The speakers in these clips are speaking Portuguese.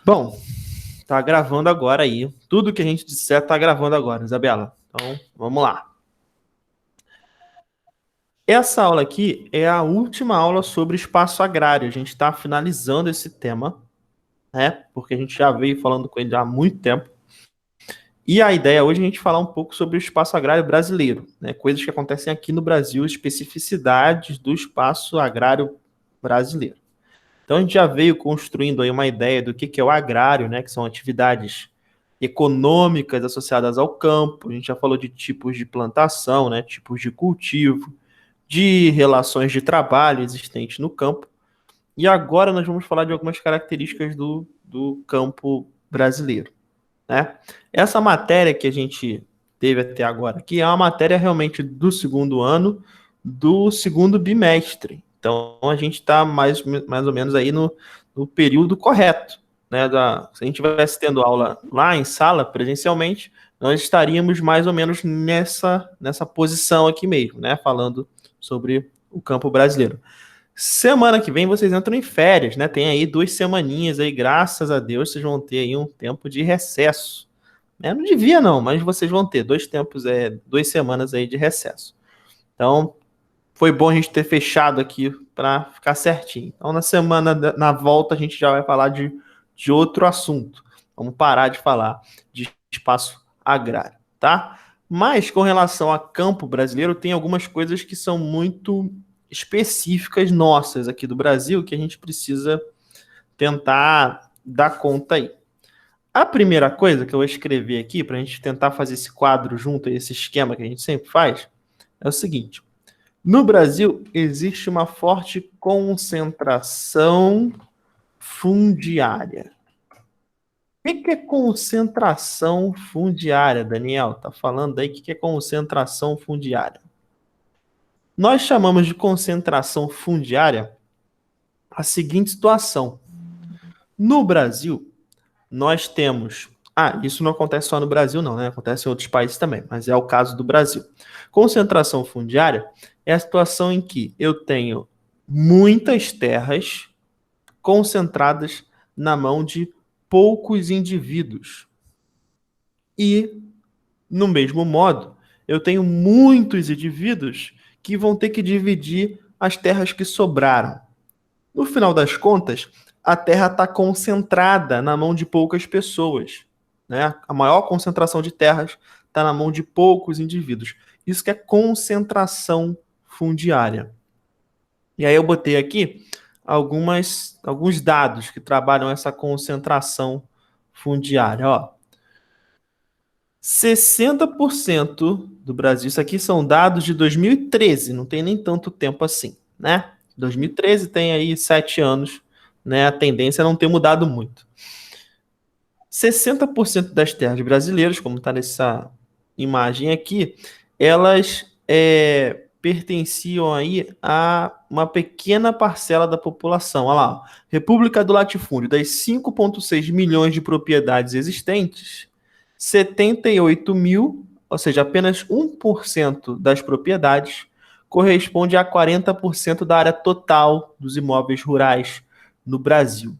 Bom, tá gravando agora aí. Tudo que a gente disser tá gravando agora, Isabela. Então, vamos lá. Essa aula aqui é a última aula sobre espaço agrário. A gente está finalizando esse tema, né? Porque a gente já veio falando com ele há muito tempo. E a ideia hoje é a gente falar um pouco sobre o espaço agrário brasileiro, né? Coisas que acontecem aqui no Brasil, especificidades do espaço agrário brasileiro. Então a gente já veio construindo aí uma ideia do que é o agrário, né? Que são atividades econômicas associadas ao campo. A gente já falou de tipos de plantação, né? Tipos de cultivo, de relações de trabalho existentes no campo. E agora nós vamos falar de algumas características do campo brasileiro, né? Essa matéria que a gente teve até agora aqui é uma matéria realmente do segundo ano, do segundo bimestre. Então a gente está mais ou menos aí no período correto, né? Se a gente estivesse tendo aula lá em sala, presencialmente, nós estaríamos mais ou menos nessa posição aqui mesmo, né? Falando sobre o campo brasileiro. Semana que vem vocês entram em férias, né? Tem aí 2 semaninhas aí, graças a Deus, vocês vão ter aí um tempo de recesso. Né? Não devia não, mas vocês vão ter 2 semanas aí de recesso. Então, foi bom a gente ter fechado aqui para ficar certinho. Então, na volta, a gente já vai falar de outro assunto. Vamos parar de falar de espaço agrário, tá? Mas, com relação a campo brasileiro, tem algumas coisas que são muito específicas nossas aqui do Brasil que a gente precisa tentar dar conta aí. A primeira coisa que eu vou escrever aqui, para a gente tentar fazer esse quadro junto, esse esquema que a gente sempre faz, é o seguinte: no Brasil existe uma forte concentração fundiária. O que é concentração fundiária, Daniel? Tá falando aí o que é concentração fundiária? Nós chamamos de concentração fundiária a seguinte situação. No Brasil, nós temos. Ah, isso não acontece só no Brasil, não, né? Acontece em outros países também, mas é o caso do Brasil. Concentração fundiária é a situação em que eu tenho muitas terras concentradas na mão de poucos indivíduos. E, no mesmo modo, eu tenho muitos indivíduos que vão ter que dividir as terras que sobraram. No final das contas, a terra está concentrada na mão de poucas pessoas. Né? A maior concentração de terras está na mão de poucos indivíduos. Isso que é concentração fundiária. E aí eu botei aqui alguns dados que trabalham essa concentração fundiária. Ó, 60% do Brasil, isso aqui são dados de 2013, não tem nem tanto tempo assim, né? 2013 tem aí 7 anos, né? A tendência é não ter mudado muito. 60% das terras brasileiras, como está nessa imagem aqui, elas pertenciam aí a uma pequena parcela da população. Olha lá, República do Latifúndio, das 5,6 milhões de propriedades existentes, 78 mil, ou seja, apenas 1% das propriedades, corresponde a 40% da área total dos imóveis rurais no Brasil.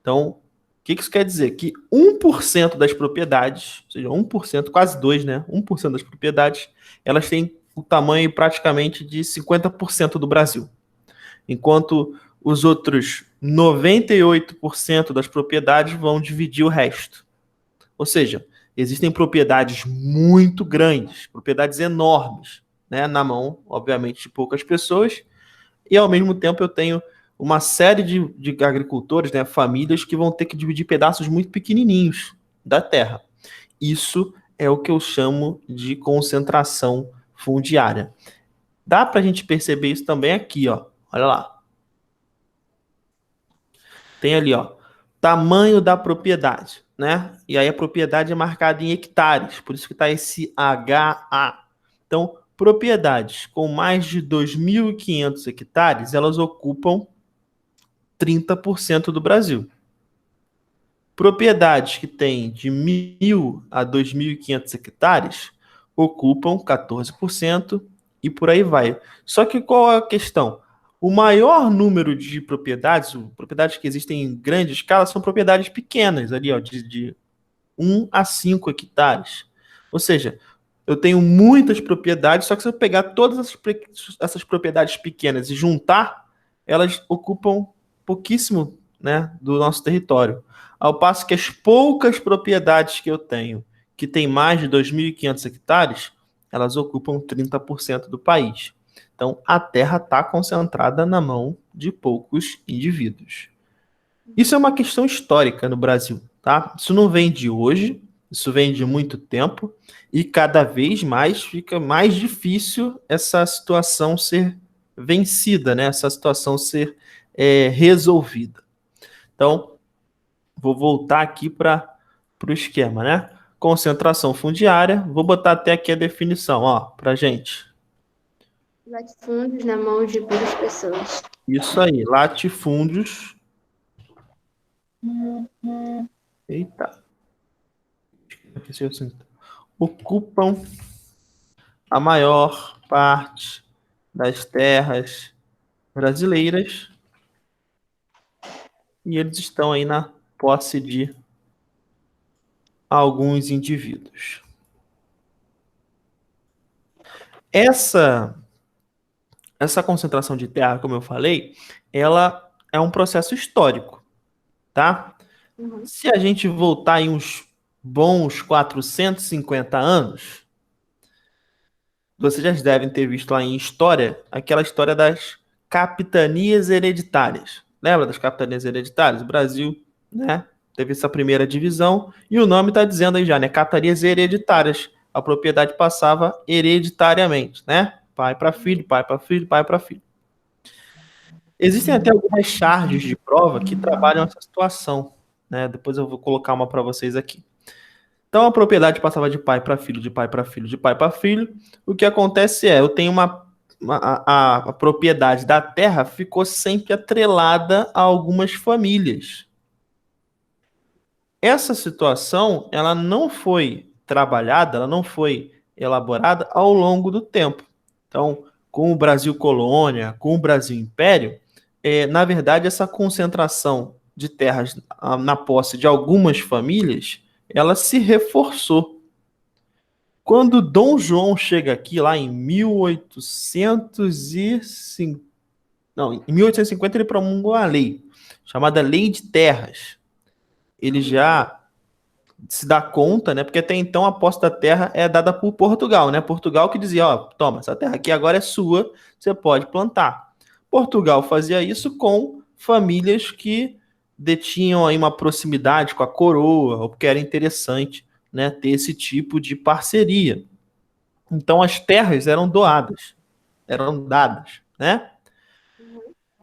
Então, o que isso quer dizer? Que 1% das propriedades, ou seja, 1%, quase 2, né? 1% das propriedades, elas têm o tamanho praticamente de 50% do Brasil. Enquanto os outros 98% das propriedades vão dividir o resto. Ou seja, existem propriedades muito grandes, propriedades enormes, né? Na mão, obviamente, de poucas pessoas, e ao mesmo tempo eu tenho uma série de agricultores, né, famílias que vão ter que dividir pedaços muito pequenininhos da terra. Isso é o que eu chamo de concentração fundiária. Dá para a gente perceber isso também aqui, ó. Olha lá. Tem ali, ó, tamanho da propriedade, né? E aí a propriedade é marcada em hectares, por isso que está esse HA. Então, propriedades com mais de 2.500 hectares, elas ocupam 30% do Brasil. Propriedades que têm de 1.000 a 2.500 hectares ocupam 14% e por aí vai. Só que qual é a questão? O maior número de propriedades que existem em grande escala, são propriedades pequenas, ali, ó, de 1 a 5 hectares. Ou seja, eu tenho muitas propriedades, só que se eu pegar todas essas propriedades pequenas e juntar, elas ocupam pouquíssimo, né, do nosso território. Ao passo que as poucas propriedades que eu tenho, que tem mais de 2.500 hectares, elas ocupam 30% do país. Então, a terra está concentrada na mão de poucos indivíduos. Isso é uma questão histórica no Brasil, tá? Isso não vem de hoje, isso vem de muito tempo, e cada vez mais fica mais difícil essa situação ser vencida, né? Essa situação ser resolvida. Então, vou voltar aqui para o esquema, né? Concentração fundiária, vou botar até aqui a definição, ó, para gente. Latifúndios na mão de poucas pessoas. Isso aí, latifúndios. Eita. Ocupam a maior parte das terras brasileiras e eles estão aí na posse de alguns indivíduos. Essa concentração de terra, como eu falei, ela é um processo histórico, tá? Uhum. Se a gente voltar em uns bons 450 anos, vocês já devem ter visto lá em história, aquela história das capitanias hereditárias. Lembra das capitanias hereditárias? O Brasil, né, teve essa primeira divisão e o nome está dizendo aí já, né, capitanias hereditárias. A propriedade passava hereditariamente, né? Pai para filho, pai para filho, pai para filho. Existem até algumas charges de prova que trabalham essa situação, né? Depois eu vou colocar uma para vocês aqui. Então a propriedade passava de pai para filho, de pai para filho, de pai para filho. O que acontece é, eu tenho a propriedade da terra ficou sempre atrelada a algumas famílias. Essa situação, ela não foi trabalhada, ela não foi elaborada ao longo do tempo. Então, com o Brasil colônia, com o Brasil império, na verdade, essa concentração de terras na posse de algumas famílias, ela se reforçou. Quando Dom João chega aqui, lá em 1850, não, em 1850 ele promulgou a lei, chamada Lei de Terras. Ele já se dá conta, né? Porque até então a posse da terra é dada por Portugal, né? Portugal que dizia, ó, toma, essa terra aqui agora é sua, você pode plantar. Portugal fazia isso com famílias que detinham aí uma proximidade com a coroa, ou porque era interessante, né, ter esse tipo de parceria. Então as terras eram doadas, eram dadas, né?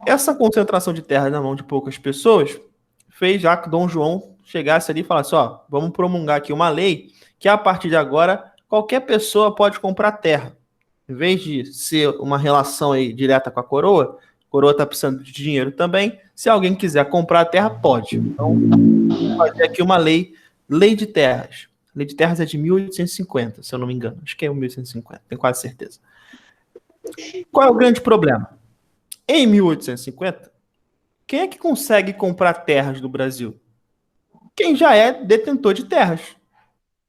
Essa concentração de terras na mão de poucas pessoas fez já que Dom João chegasse ali e falasse, ó, vamos promulgar aqui uma lei que a partir de agora qualquer pessoa pode comprar terra. Em vez de ser uma relação aí direta com a coroa está precisando de dinheiro também, se alguém quiser comprar a terra, pode. Então, vamos fazer aqui uma lei de terras. A lei de terras é de 1850, se eu não me engano. Acho que é 1850, tenho quase certeza. Qual é o grande problema? Em 1850, quem é que consegue comprar terras no Brasil? Quem já é detentor de terras.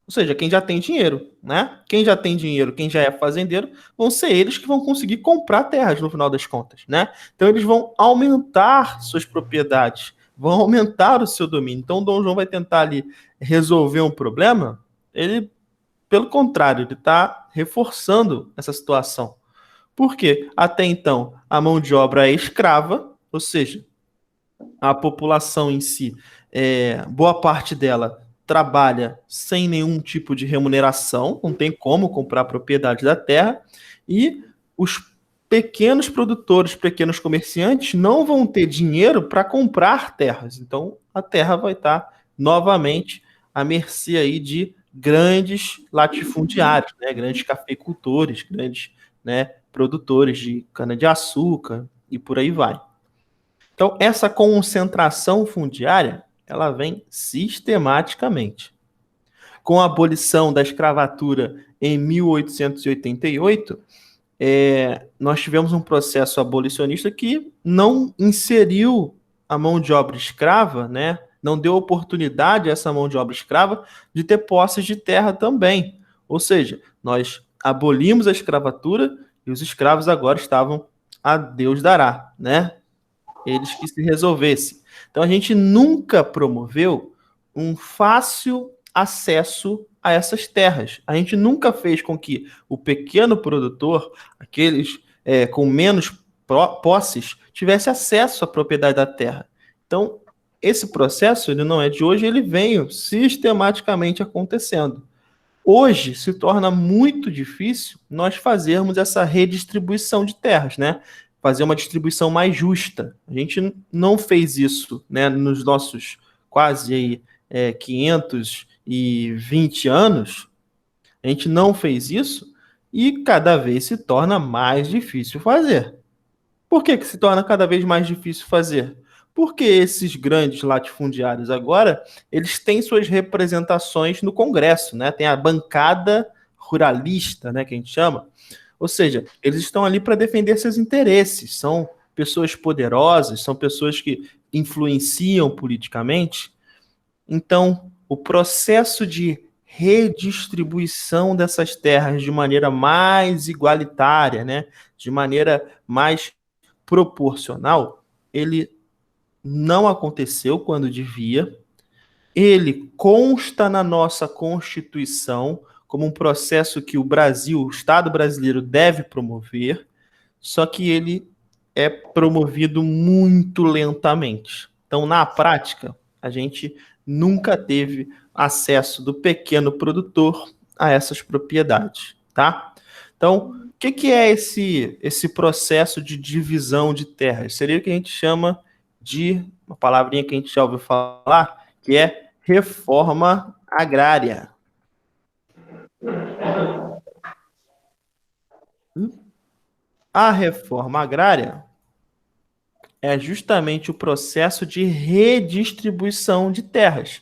Ou seja, quem já tem dinheiro, né? Quem já tem dinheiro, quem já é fazendeiro, vão ser eles que vão conseguir comprar terras no final das contas, né? Então eles vão aumentar suas propriedades, vão aumentar o seu domínio. Então o Dom João vai tentar ali resolver um problema, ele, pelo contrário, ele está reforçando essa situação. Por quê? Até então, a mão de obra é escrava, ou seja, a população em si, boa parte dela trabalha sem nenhum tipo de remuneração, não tem como comprar a propriedade da terra, e os pequenos produtores, pequenos comerciantes não vão ter dinheiro para comprar terras. Então, a terra vai estar novamente à mercê aí de grandes latifundiários, né, grandes cafeicultores, grandes, né, produtores de cana-de-açúcar e por aí vai. Então, essa concentração fundiária, ela vem sistematicamente. Com a abolição da escravatura em 1888, nós tivemos um processo abolicionista que não inseriu a mão de obra escrava, né? Não deu oportunidade a essa mão de obra escrava de ter posses de terra também. Ou seja, nós abolimos a escravatura e os escravos agora estavam a Deus dará, né? Eles que se resolvessem. Então a gente nunca promoveu um fácil acesso a essas terras. A gente nunca fez com que o pequeno produtor, aqueles com menos posses, tivesse acesso à propriedade da terra. Então, esse processo ele não é de hoje, ele vem sistematicamente acontecendo. Hoje se torna muito difícil nós fazermos essa redistribuição de terras, né? Fazer uma distribuição mais justa. A gente não fez isso, né, nos nossos quase aí, 520 anos. A gente não fez isso e cada vez se torna mais difícil fazer. Por que se torna cada vez mais difícil fazer? Porque esses grandes latifundiários agora, eles têm suas representações no Congresso, né? Tem a bancada ruralista, né, que a gente chama. Ou seja, eles estão ali para defender seus interesses, são pessoas poderosas, são pessoas que influenciam politicamente. Então, o processo de redistribuição dessas terras de maneira mais igualitária, né, de maneira mais proporcional, ele não aconteceu quando devia. Ele consta na nossa Constituição como um processo que o Brasil, o Estado brasileiro, deve promover, só que ele é promovido muito lentamente. Então, na prática, a gente nunca teve acesso do pequeno produtor a essas propriedades, tá? Então, o que é esse processo de divisão de terras? Seria o que a gente chama de, uma palavrinha que a gente já ouviu falar, que é reforma agrária. A reforma agrária é justamente o processo de redistribuição de terras.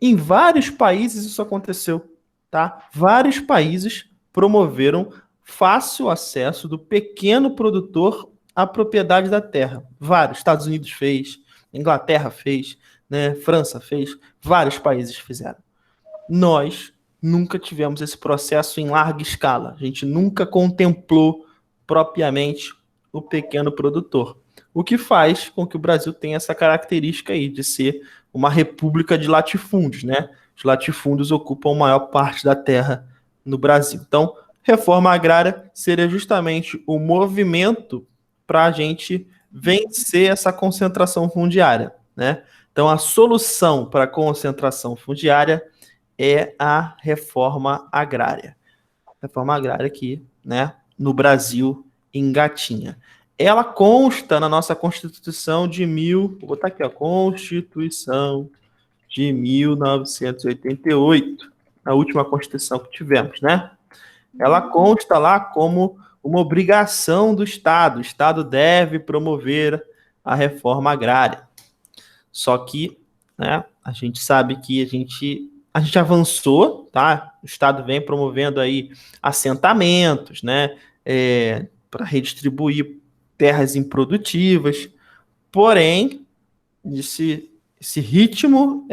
Em vários países isso aconteceu, tá? Vários países promoveram fácil acesso do pequeno produtor à propriedade da terra. Vários. Estados Unidos fez, Inglaterra fez, né? França fez, vários países fizeram. Nós nunca tivemos esse processo em larga escala. A gente nunca contemplou propriamente o pequeno produtor. O que faz com que o Brasil tenha essa característica aí de ser uma república de latifúndios, né? Os latifúndios ocupam a maior parte da terra no Brasil. Então, reforma agrária seria justamente o movimento para a gente vencer essa concentração fundiária, né? Então, a solução para a concentração fundiária é a reforma agrária. Reforma agrária que, né, no Brasil engatinha. Ela consta na nossa Constituição de vou botar aqui, ó, Constituição de 1988, a última Constituição que tivemos, né? Ela consta lá como uma obrigação do Estado. O Estado deve promover a reforma agrária. Só que, né, a gente sabe que a gente avançou, tá? O Estado vem promovendo aí assentamentos, né, para redistribuir terras improdutivas. Porém, esse ritmo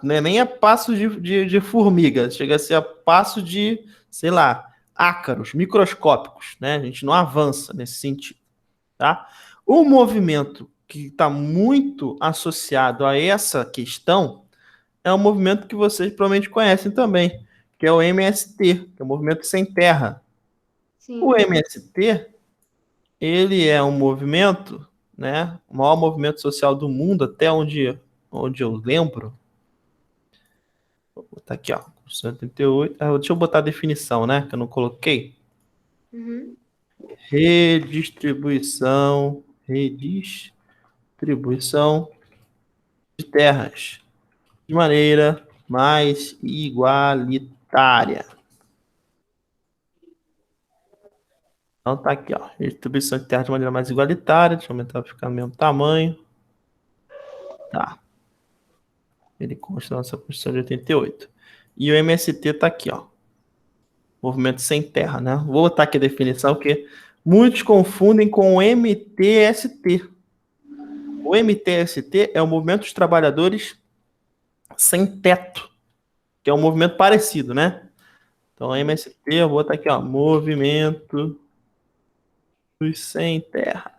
não é nem a passo de formiga, chega a ser a passo de, sei lá, ácaros, microscópicos, né? A gente não avança nesse sentido, tá? O movimento que está muito associado a essa questão é um movimento que vocês provavelmente conhecem também, que é o MST, que é o Movimento Sem Terra. Sim. O MST, ele é um movimento, né, o maior movimento social do mundo, até onde eu lembro. Vou botar aqui, ó, 78. Deixa eu botar a definição, né, que eu não coloquei. Uhum. Redistribuição de terras de maneira mais igualitária. Então tá aqui, ó. Distribuição de terra de maneira mais igualitária. Deixa eu aumentar para ficar no mesmo tamanho. Tá. Ele consta na nossa Constituição de 88. E o MST tá aqui, ó. movimento sem terra, né? Vou botar aqui a definição, porque muitos confundem com o MTST. O MTST é o Movimento dos Trabalhadores Sem Teto, que é um movimento parecido, né? Então, MST, eu vou botar aqui, ó, Movimento dos Sem Terra.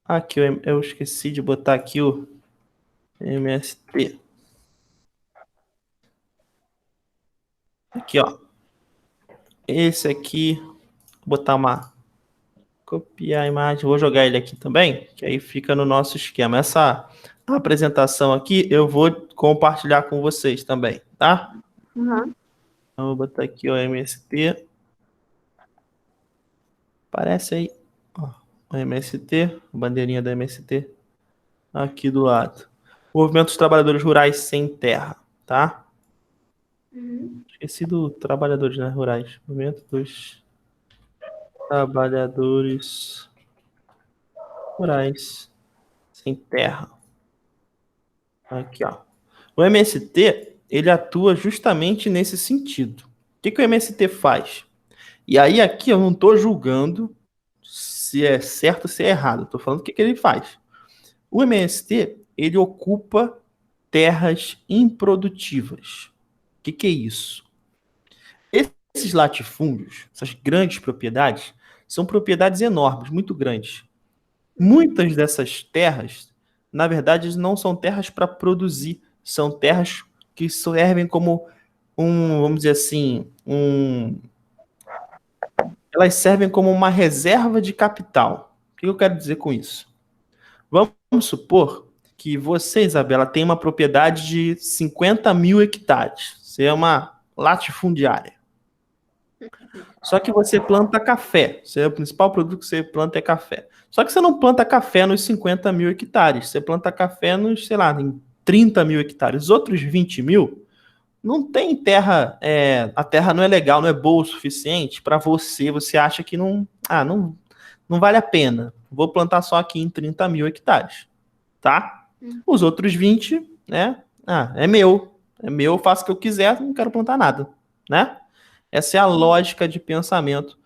Aqui, eu esqueci de botar aqui o MST. Aqui, ó. Esse aqui, vou botar uma... Copiar a imagem, vou jogar ele aqui também, que aí fica no nosso esquema. Essa apresentação aqui eu vou compartilhar com vocês também, tá? Uhum. Então, vou botar aqui o MST. Aparece aí, ó, o MST, a bandeirinha da MST, aqui do lado. Movimento dos Trabalhadores Rurais Sem Terra, tá? Esqueci do Trabalhadores, né, Rurais. Movimento dos Trabalhadores Rurais Sem Terra. Aqui, ó. O MST, ele atua justamente nesse sentido. O que o MST faz? E aí aqui eu não estou julgando se é certo ou se é errado. Estou falando o que ele faz. O MST, ele ocupa terras improdutivas. O que é isso? Esses latifúndios, essas grandes propriedades, são propriedades enormes, muito grandes. Muitas dessas terras, na verdade, não são terras para produzir, são terras que servem como vamos dizer assim, elas servem como uma reserva de capital. O que eu quero dizer com isso? Vamos supor que você, Isabela, tem uma propriedade de 50 mil hectares. Você é uma latifundiária. Só que você planta café. O principal produto que você planta é café. Só que você não planta café nos 50 mil hectares. Você planta café nos, sei lá, em 30 mil hectares. Os outros 20 mil não tem terra. A terra não é legal, não é boa o suficiente para você. Você acha que não vale a pena. Vou plantar só aqui em 30 mil hectares. Tá? Os outros 20, né? É meu. É meu, eu faço o que eu quiser, não quero plantar nada. Né? Essa é a lógica de pensamento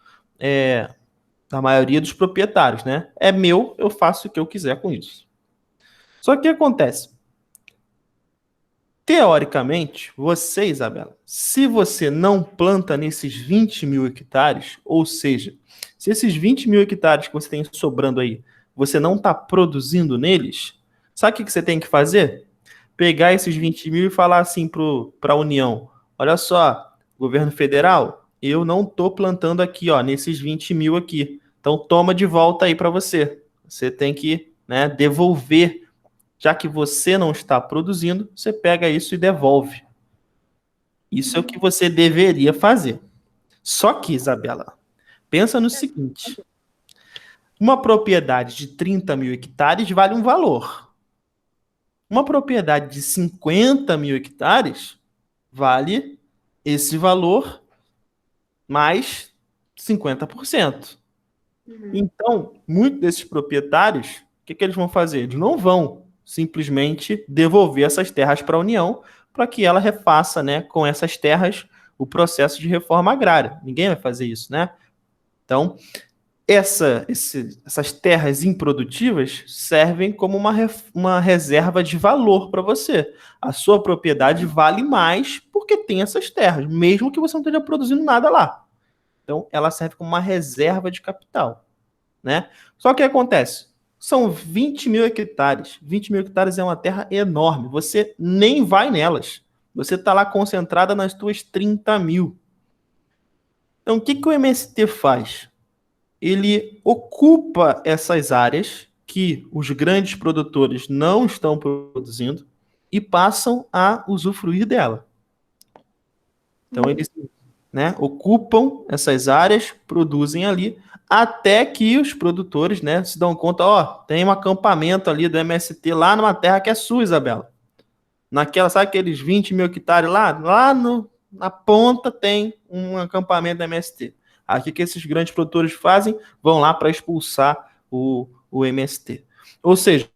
da maioria dos proprietários, né? É meu, eu faço o que eu quiser com isso. Só que o que acontece? Teoricamente, você, Isabela, se você não planta nesses 20 mil hectares, ou seja, se esses 20 mil hectares que você tem sobrando aí, você não está produzindo neles, sabe o que você tem que fazer? Pegar esses 20 mil e falar assim para a União, olha só, governo federal, eu não estou plantando aqui, ó, nesses 20 mil aqui. Então toma de volta aí para você. Você tem que, né, devolver. Já que você não está produzindo, você pega isso e devolve. Isso é o que você deveria fazer. Só que, Isabela, pensa no seguinte: uma propriedade de 30 mil hectares vale um valor. Uma propriedade de 50 mil hectares vale esse valor mais 50%. Então, muitos desses proprietários, o que eles vão fazer? Eles não vão simplesmente devolver essas terras para a União para que ela refaça, né, com essas terras o processo de reforma agrária. Ninguém vai fazer isso, né? Então, essas terras improdutivas servem como uma reserva de valor para você. A sua propriedade vale mais porque tem essas terras, mesmo que você não esteja produzindo nada lá. Então, ela serve como uma reserva de capital, né? Só que o que acontece? São 20 mil hectares. 20 mil hectares é uma terra enorme. Você nem vai nelas. Você está lá concentrada nas tuas 30 mil. Então, o que o MST faz? Ele ocupa essas áreas que os grandes produtores não estão produzindo e passam a usufruir dela. Então, eles, né, ocupam essas áreas, produzem ali, até que os produtores, né, se dão conta, ó, tem um acampamento ali do MST lá numa terra que é sua, Isabela. Naquela, sabe aqueles 20 mil hectares lá na ponta tem um acampamento do MST. Aqui que esses grandes produtores fazem, vão lá para expulsar o MST. Ou seja,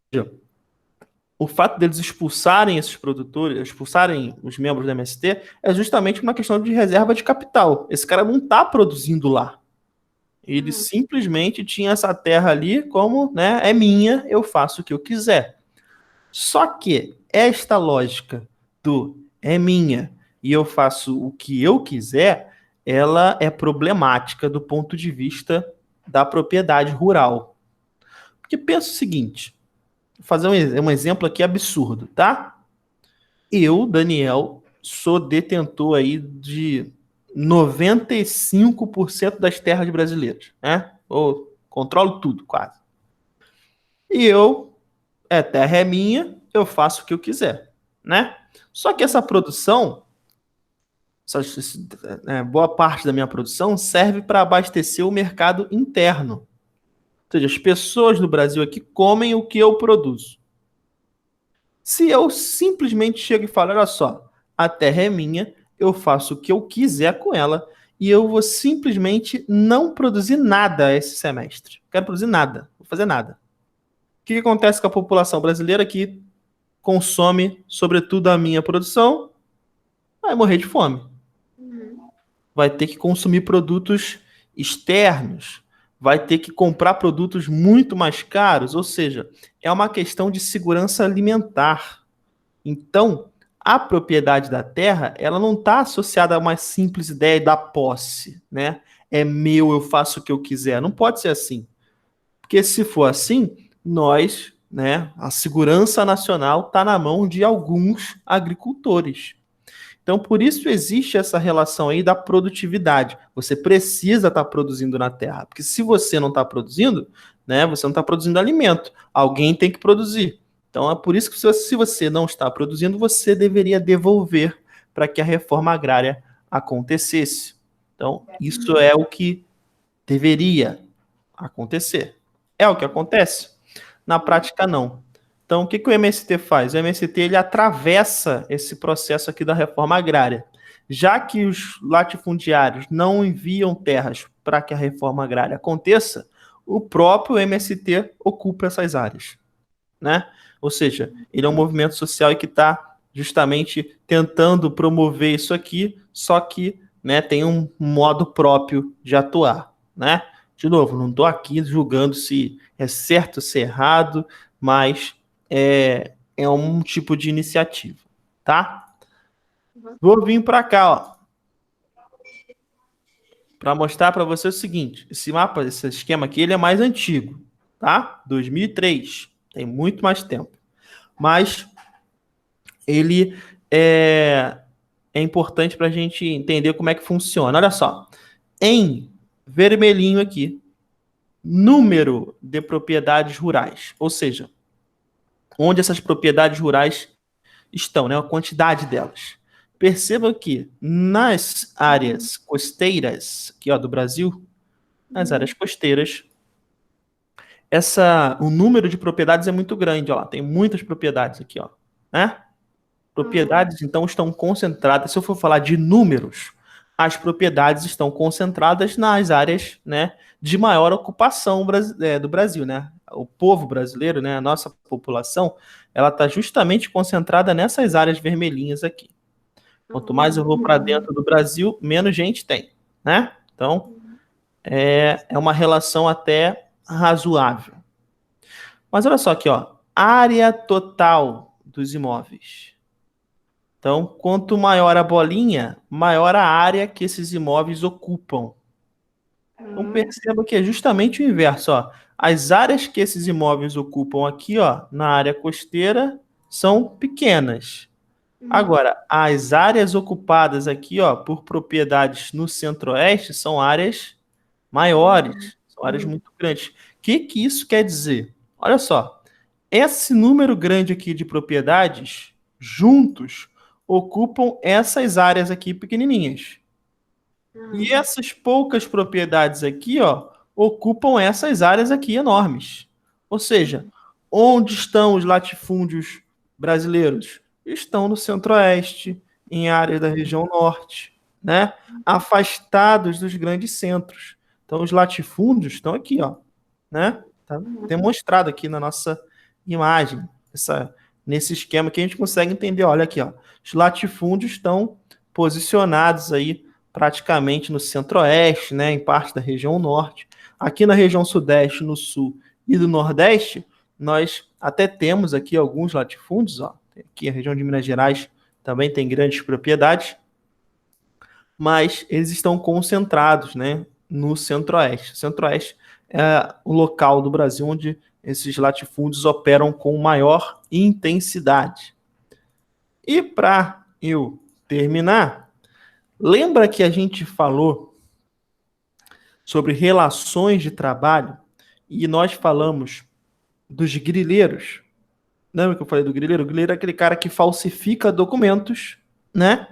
o fato deles expulsarem esses produtores, expulsarem os membros do MST, é justamente uma questão de reserva de capital. Esse cara não está produzindo lá. Ele simplesmente tinha essa terra ali como, né, é minha, eu faço o que eu quiser. Só que esta lógica do é minha e eu faço o que eu quiser, ela é problemática do ponto de vista da propriedade rural. Porque pensa o seguinte, vou fazer um exemplo aqui absurdo, tá? Eu, Daniel, sou detentor aí de 95% das terras brasileiras, né? Eu controlo tudo, quase. E terra é minha, eu faço o que eu quiser, né? Só que essa produção, boa parte da minha produção serve para abastecer o mercado interno. Ou seja, as pessoas do Brasil aqui comem o que eu produzo. Se eu simplesmente chego e falo, olha só, a terra é minha, eu faço o que eu quiser com ela e eu vou simplesmente não produzir nada esse semestre. Não quero produzir nada, não vou fazer nada. O que acontece com a população brasileira que consome, sobretudo, a minha produção? Vai morrer de fome. Vai ter que consumir produtos externos, vai ter que comprar produtos muito mais caros, ou seja, é uma questão de segurança alimentar. Então, a propriedade da terra, ela não está associada a uma simples ideia da posse, né? É meu, eu faço o que eu quiser. Não pode ser assim. Porque se for assim, nós, né, a segurança nacional está na mão de alguns agricultores. Então, por isso existe essa relação aí da produtividade. Você precisa estar produzindo na terra, porque se você não está produzindo, né, você não está produzindo alimento. Alguém tem que produzir. Então, é por isso que se você não está produzindo, você deveria devolver para que a reforma agrária acontecesse. Então, isso é o que deveria acontecer. É o que acontece? Na prática, não. Então, o que o MST faz? O MST ele atravessa esse processo aqui da reforma agrária. Já que os latifundiários não enviam terras para que a reforma agrária aconteça, o próprio MST ocupa essas áreas, né? Ou seja, ele é um movimento social que está justamente tentando promover isso aqui, só que, né, tem um modo próprio de atuar, né? De novo, não estou aqui julgando se é certo ou se é errado, mas é um tipo de iniciativa, tá? Vou vir para cá, ó, para mostrar para você o seguinte: esse mapa, esse esquema aqui, ele é mais antigo, tá? 2003, tem muito mais tempo, mas ele é importante para a gente entender como é que funciona. Olha só, em vermelhinho aqui, número de propriedades rurais, ou seja, onde essas propriedades rurais estão, né? A quantidade delas. Perceba que nas áreas costeiras aqui, ó, do Brasil, nas áreas costeiras, o número de propriedades é muito grande, ó. Tem muitas propriedades aqui, ó, né? Propriedades, então, estão concentradas. Se eu for falar de números, as propriedades estão concentradas nas áreas, né, de maior ocupação do Brasil, né? O povo brasileiro, né, a nossa população, ela está justamente concentrada nessas áreas vermelhinhas aqui. Quanto mais eu vou para dentro do Brasil, menos gente tem, né? Então, é uma relação até razoável. Mas olha só aqui, ó, área total dos imóveis. Então, quanto maior a bolinha, maior a área que esses imóveis ocupam. Então, perceba que é justamente o inverso, ó. As áreas que esses imóveis ocupam aqui, ó, na área costeira, são pequenas. Agora, as áreas ocupadas aqui, ó, por propriedades no centro-oeste são áreas maiores, são áreas muito grandes. O que isso quer dizer? Olha só, esse número grande aqui de propriedades, juntos, ocupam essas áreas aqui pequenininhas. E essas poucas propriedades aqui, ó, ocupam essas áreas aqui enormes. Ou seja, onde estão os latifúndios brasileiros? Estão no centro-oeste, em áreas da região norte, né? Afastados dos grandes centros. Então, os latifúndios estão aqui, ó, né? Tá demonstrado aqui na nossa imagem, nesse esquema que a gente consegue entender, olha aqui, ó, os latifúndios estão posicionados aí praticamente no centro-oeste, né, em parte da região norte. Aqui na região sudeste, no sul e do nordeste, nós até temos aqui alguns latifúndios, ó. Aqui a região de Minas Gerais também tem grandes propriedades, mas eles estão concentrados, né, no centro-oeste. O centro-oeste é o local do Brasil onde esses latifúndios operam com maior intensidade. E para eu terminar, lembra que a gente falou sobre relações de trabalho e nós falamos dos grileiros? Lembra que eu falei do grileiro? O grileiro é aquele cara que falsifica documentos, né?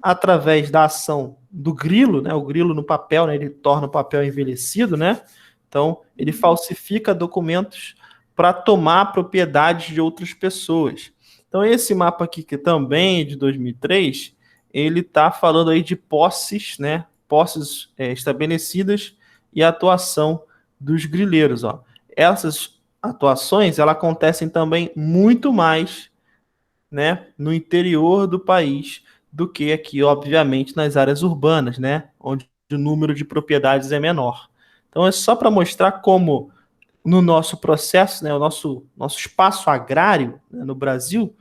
Através da ação do grilo, né? O grilo no papel, né? Ele torna o papel envelhecido, né? Então, ele falsifica documentos para tomar propriedades de outras pessoas. Então, esse mapa aqui, que também é de 2003, ele está falando aí de posses, né? Posses estabelecidas e a atuação dos grileiros, ó. Essas atuações, elas acontecem também muito mais, né, no interior do país do que aqui, obviamente, nas áreas urbanas, né, onde o número de propriedades é menor. Então é só para mostrar como no nosso processo, né, o nosso espaço agrário, né, no Brasil,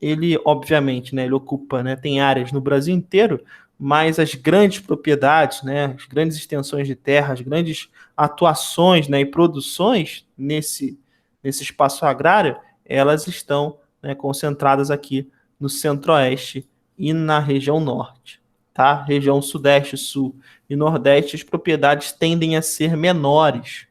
ele obviamente, né, ele ocupa, né, tem áreas no Brasil inteiro, mas as grandes propriedades, né, as grandes extensões de terra, as grandes atuações, né, e produções nesse espaço agrário, elas estão, né, concentradas aqui no centro-oeste e na região norte, tá? Região sudeste, sul e nordeste, as propriedades tendem a ser menores,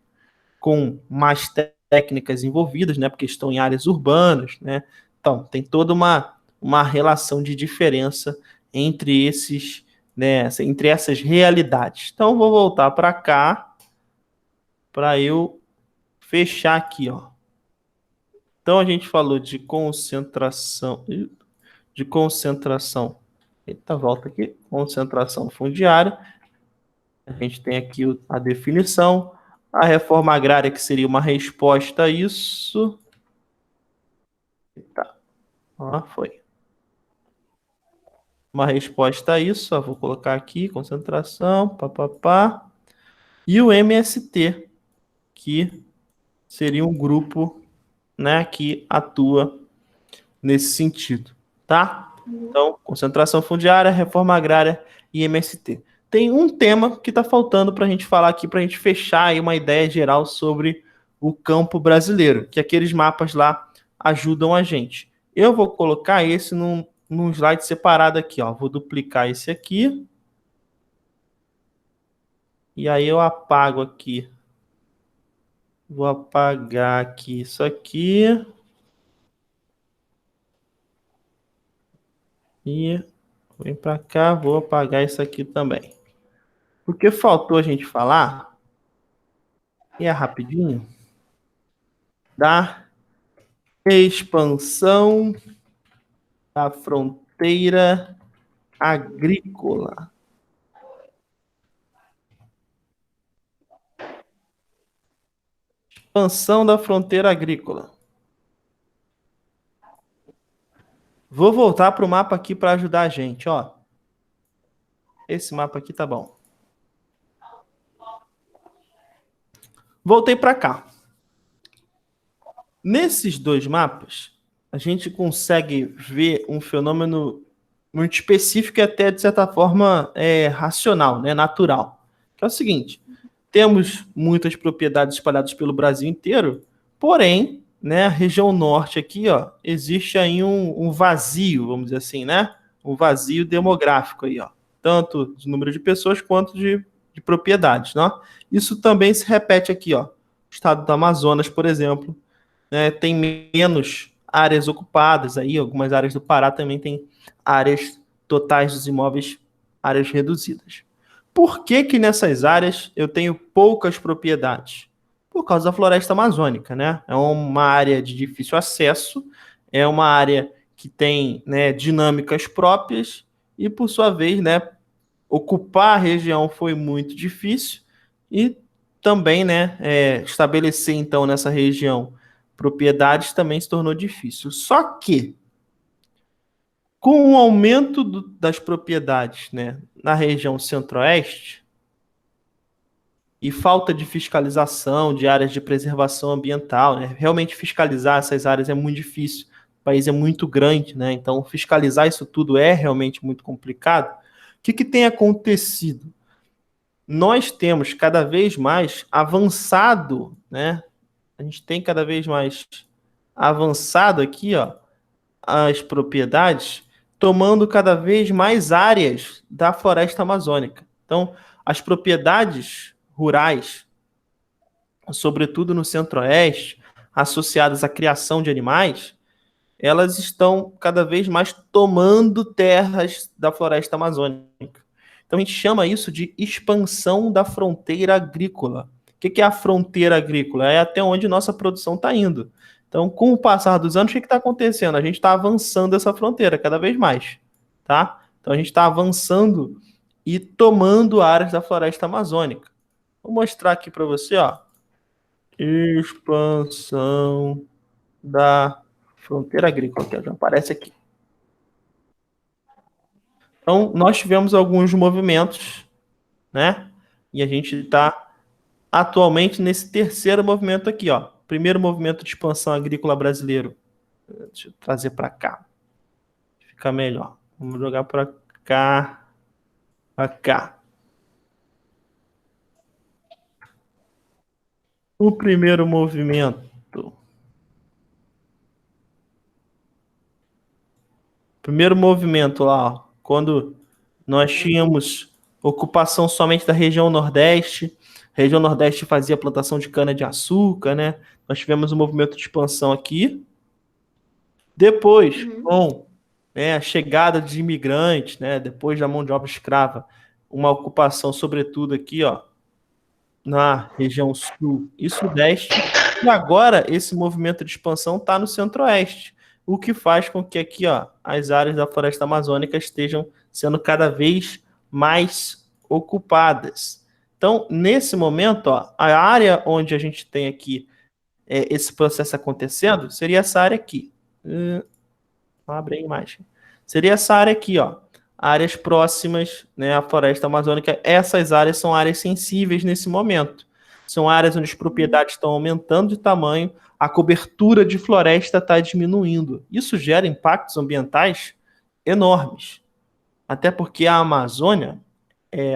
com mais técnicas envolvidas, né? Porque estão em áreas urbanas, né? Então, tem toda uma relação de diferença entre esses, né, entre essas realidades. Então, vou voltar para cá para eu fechar aqui, ó. Então, a gente falou de concentração. Eita, volta aqui. Concentração fundiária. A gente tem aqui a definição. A reforma agrária, que seria uma resposta a isso. Tá. Foi. Uma resposta a isso. Vou colocar aqui, concentração, papapá. E o MST, que seria um grupo, né, que atua nesse sentido, tá? Então, concentração fundiária, reforma agrária e MST. Tem um tema que está faltando para a gente falar aqui, para a gente fechar aí uma ideia geral sobre o campo brasileiro, que aqueles mapas lá ajudam a gente. Eu vou colocar esse num slide separado aqui, ó. Vou duplicar esse aqui. E aí eu apago aqui. Vou apagar aqui isso aqui. E vem para cá, vou apagar isso aqui também. O que faltou a gente falar, e é rapidinho, da expansão da fronteira agrícola. Expansão da fronteira agrícola. Vou voltar para o mapa aqui para ajudar a gente, ó. Esse mapa aqui tá bom. Voltei para cá. Nesses dois mapas, a gente consegue ver um fenômeno muito específico e até, de certa forma, racional, né, natural. Que é o seguinte, temos muitas propriedades espalhadas pelo Brasil inteiro, porém, né, a região norte aqui, ó, existe aí um vazio, vamos dizer assim, né? Um vazio demográfico aí, ó. Tanto de número de pessoas quanto de propriedades, né? Isso também se repete aqui, ó. O estado do Amazonas, por exemplo, né, tem menos áreas ocupadas aí, algumas áreas do Pará também tem áreas totais dos imóveis, áreas reduzidas. Por que que nessas áreas eu tenho poucas propriedades? Por causa da floresta amazônica, né? É uma área de difícil acesso, é uma área que tem, né, dinâmicas próprias e, por sua vez, né, ocupar a região foi muito difícil e também, né, estabelecer, então, nessa região propriedades também se tornou difícil. Só que, com o aumento das propriedades, né, na região centro-oeste, e falta de fiscalização de áreas de preservação ambiental, né, realmente fiscalizar essas áreas é muito difícil, o país é muito grande, né, então fiscalizar isso tudo é realmente muito complicado. O que tem acontecido? Nós temos cada vez mais avançado, né, a gente tem cada vez mais avançado aqui, ó, as propriedades, tomando cada vez mais áreas da floresta amazônica. Então, as propriedades rurais, sobretudo no centro-oeste, associadas à criação de animais, elas estão cada vez mais tomando terras da floresta amazônica. Então, a gente chama isso de expansão da fronteira agrícola. O que é a fronteira agrícola? É até onde nossa produção está indo. Então, com o passar dos anos, o que está acontecendo? A gente está avançando essa fronteira cada vez mais, tá? Então, a gente está avançando e tomando áreas da floresta amazônica. Vou mostrar aqui para você, ó. Expansão da fronteira agrícola, que já aparece aqui. Então, nós tivemos alguns movimentos, né? E a gente está atualmente nesse terceiro movimento aqui, ó. Primeiro movimento de expansão agrícola brasileiro. Deixa eu trazer para cá. Fica melhor. Vamos jogar para cá. Para cá. O primeiro movimento. Primeiro movimento lá, ó, quando nós tínhamos ocupação somente da região Nordeste. A região Nordeste fazia plantação de cana-de-açúcar, né? Nós tivemos um movimento de expansão aqui. Depois, com a chegada de imigrantes, né? Depois da mão de obra escrava, uma ocupação, sobretudo aqui, ó, na região sul e sudeste. E agora esse movimento de expansão está no centro-oeste, o que faz com que aqui, ó, as áreas da floresta amazônica estejam sendo cada vez mais ocupadas. Então, nesse momento, ó, a área onde a gente tem aqui esse processo acontecendo seria essa área aqui. Abre a imagem. Seria essa área aqui, ó. Áreas próximas, né, à floresta amazônica. Essas áreas são áreas sensíveis nesse momento. São áreas onde as propriedades estão aumentando de tamanho, a cobertura de floresta está diminuindo. Isso gera impactos ambientais enormes. Até porque a Amazônia,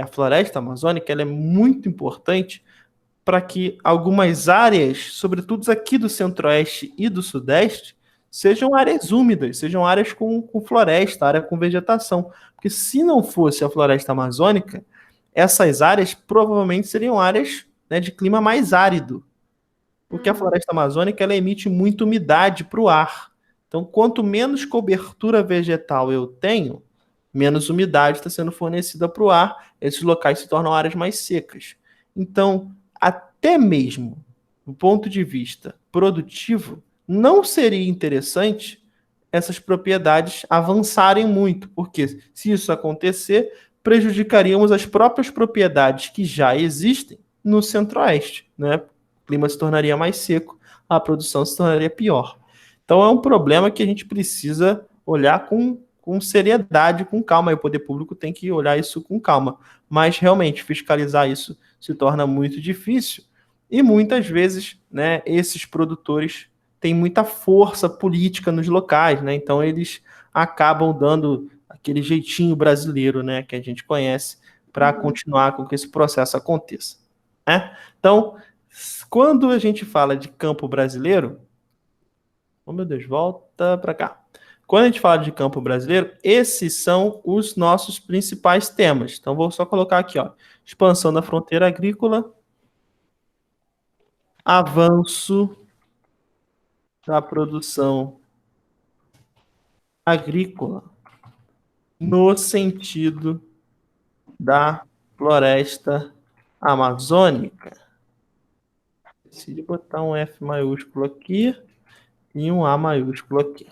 a floresta amazônica, ela é muito importante para que algumas áreas, sobretudo aqui do centro-oeste e do sudeste, sejam áreas úmidas, sejam áreas com floresta, área com vegetação. Porque se não fosse a floresta amazônica, essas áreas provavelmente seriam áreas, né, de clima mais árido. Porque a floresta amazônica ela emite muita umidade para o ar. Então, quanto menos cobertura vegetal eu tenho, menos umidade está sendo fornecida para o ar, esses locais se tornam áreas mais secas. Então, até mesmo do ponto de vista produtivo, não seria interessante essas propriedades avançarem muito, porque se isso acontecer, prejudicaríamos as próprias propriedades que já existem no centro-oeste, né? O clima se tornaria mais seco, a produção se tornaria pior. Então é um problema que a gente precisa olhar com seriedade, com calma, e o poder público tem que olhar isso com calma. Mas realmente fiscalizar isso se torna muito difícil e muitas vezes, né, esses produtores têm muita força política nos locais, né? Então eles acabam dando aquele jeitinho brasileiro, né, que a gente conhece, para continuar com que esse processo aconteça, né? Então, quando a gente fala de campo brasileiro, oh meu Deus, volta para cá. Quando a gente fala de campo brasileiro, esses são os nossos principais temas. Então, vou só colocar aqui, ó, expansão da fronteira agrícola, avanço da produção agrícola no sentido da floresta amazônica. Decidi botar um F maiúsculo aqui e um A maiúsculo aqui.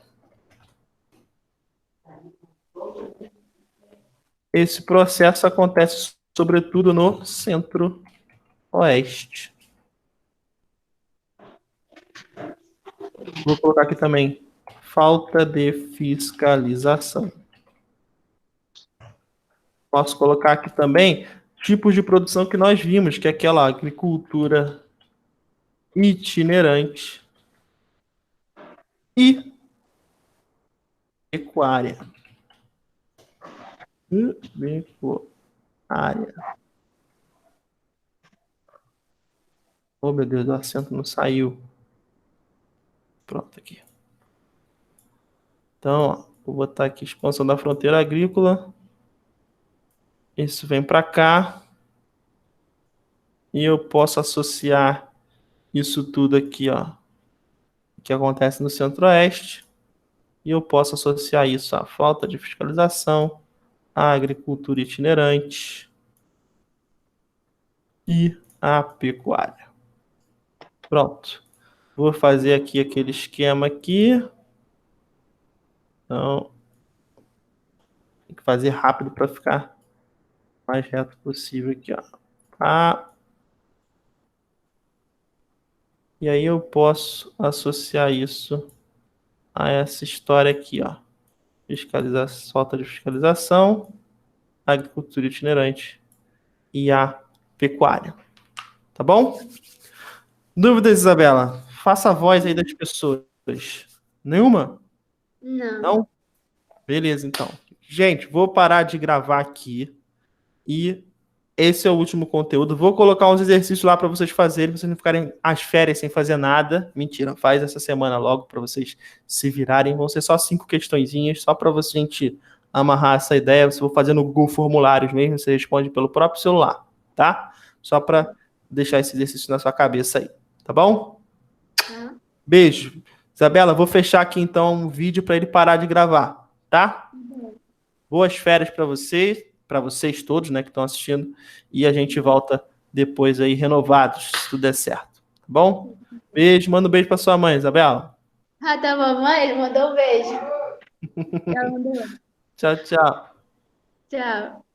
Esse processo acontece sobretudo no centro-oeste. Vou colocar aqui também falta de fiscalização. Posso colocar aqui também tipos de produção que nós vimos, que é aquela agricultura itinerante e pecuária. Pecuária. Oh, meu Deus, o acento não saiu. Pronto, aqui. Então, ó, vou botar aqui expansão da fronteira agrícola. Isso vem para cá. E eu posso associar isso tudo aqui, ó, que acontece no Centro-Oeste. E eu posso associar isso à falta de fiscalização, à agricultura itinerante e à pecuária. Pronto. Vou fazer aqui aquele esquema aqui. Então, tem que fazer rápido para ficar mais reto possível aqui, ó. Ah. E aí eu posso associar isso a essa história aqui, ó. Fiscalização, falta de fiscalização, agricultura itinerante e a pecuária. Tá bom? Dúvidas, Isabela? Faça a voz aí das pessoas. Nenhuma? Não. Não? Beleza, então. Gente, vou parar de gravar aqui e esse é o último conteúdo. Vou colocar uns exercícios lá para vocês fazerem, pra vocês não ficarem as férias sem fazer nada. Mentira, faz essa semana logo para vocês se virarem. Vão ser só 5 questõezinhas, só para você gente amarrar essa ideia. Você vou fazer no Google Formulários mesmo, você responde pelo próprio celular, tá? Só para deixar esse exercício na sua cabeça aí, tá bom? Tá. Beijo. Isabela, vou fechar aqui então um vídeo para ele parar de gravar, tá? Boas férias para vocês todos, né, que estão assistindo, e a gente volta depois aí renovados, se tudo der certo, tá bom? Beijo, manda um beijo para sua mãe, Isabela. Ah, tá bom, mãe, mandou um beijo. Ela mandou. Tchau, tchau. Tchau.